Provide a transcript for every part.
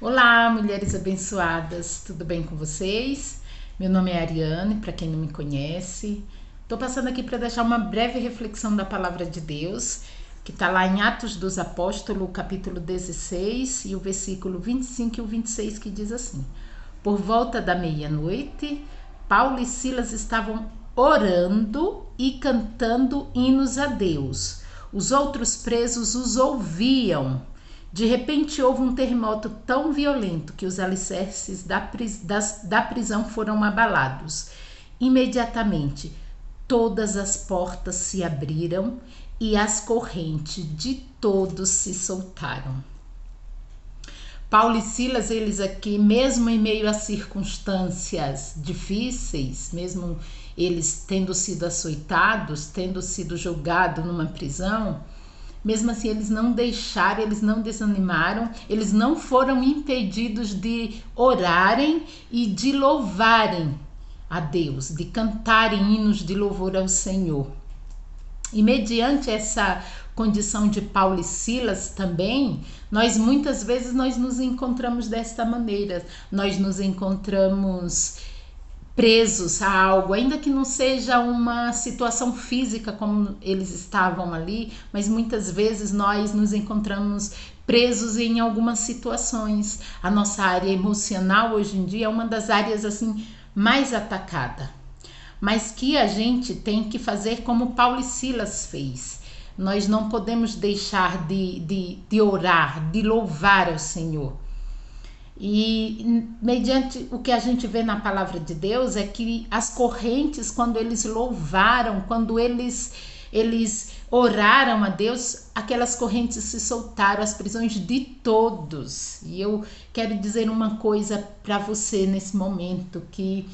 Olá, mulheres abençoadas, tudo bem com vocês? Meu nome é Ariane, para quem não me conhece. Estou passando aqui para deixar uma breve reflexão da palavra de Deus, que está lá em Atos dos Apóstolos, capítulo 16, e o versículo 25 e o 26, que diz assim: Por volta da meia-noite, Paulo e Silas estavam orando e cantando hinos a Deus. Os outros presos os ouviam. De repente houve um terremoto tão violento que os alicerces da prisão foram abalados. Imediatamente, todas as portas se abriram e as correntes de todos se soltaram. Paulo e Silas, eles aqui, mesmo em meio a circunstâncias difíceis, mesmo eles tendo sido açoitados, tendo sido julgados numa prisão, mesmo assim eles não deixaram, eles não desanimaram, eles não foram impedidos de orarem e de louvarem a Deus, de cantarem hinos de louvor ao Senhor. E mediante essa condição de Paulo e Silas também, muitas vezes nós nos encontramos desta maneira, nós nos encontramos presos a algo, ainda que não seja uma situação física como eles estavam ali, mas muitas vezes nós nos encontramos presos em algumas situações. A nossa área emocional hoje em dia é uma das áreas assim mais atacada, mas que a gente tem que fazer como Paulo e Silas fez. Nós não podemos deixar de orar, de louvar ao Senhor. E mediante o que a gente vê na palavra de Deus é que as correntes, quando eles louvaram, quando eles oraram a Deus, aquelas correntes se soltaram, as prisões de todos. E eu quero dizer uma coisa para você nesse momento, que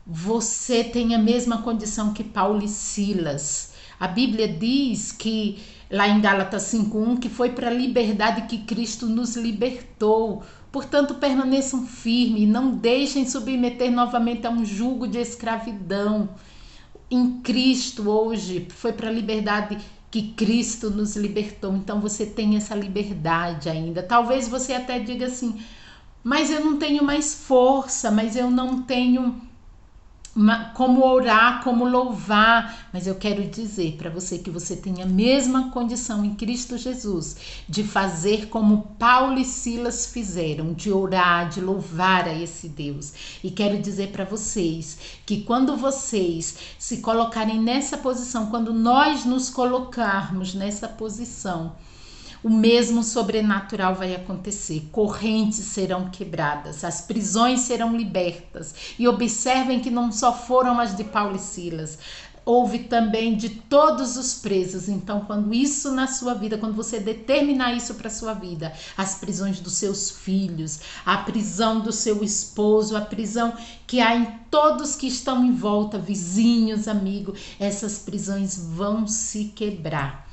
você tem a mesma condição que Paulo e Silas. A Bíblia diz que lá em Gálatas 5:1 que foi para a liberdade que Cristo nos libertou. Portanto, permaneçam firmes e não deixem submeter novamente a um jugo de escravidão. Em Cristo hoje foi para a liberdade que Cristo nos libertou. Então você tem essa liberdade ainda. Talvez você até diga assim: mas eu não tenho mais força, mas eu não tenho como orar, como louvar, mas eu quero dizer para você que você tem a mesma condição em Cristo Jesus de fazer como Paulo e Silas fizeram, de orar, de louvar a esse Deus. E quero dizer para vocês que quando vocês se colocarem nessa posição, quando nós nos colocarmos nessa posição, o mesmo sobrenatural vai acontecer. Correntes serão quebradas, as prisões serão libertas. E observem que não só foram as de Paulo e Silas, houve também de todos os presos. Então, quando isso na sua vida, quando você determinar isso para sua vida, as prisões dos seus filhos, a prisão do seu esposo, a prisão que há em todos que estão em volta, vizinhos, amigos, essas prisões vão se quebrar.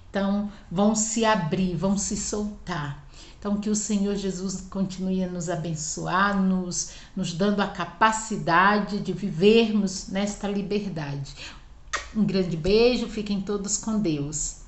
Então, vão se abrir, vão se soltar. Então, que o Senhor Jesus continue a nos abençoar, nos dando a capacidade de vivermos nesta liberdade. Um grande beijo, fiquem todos com Deus.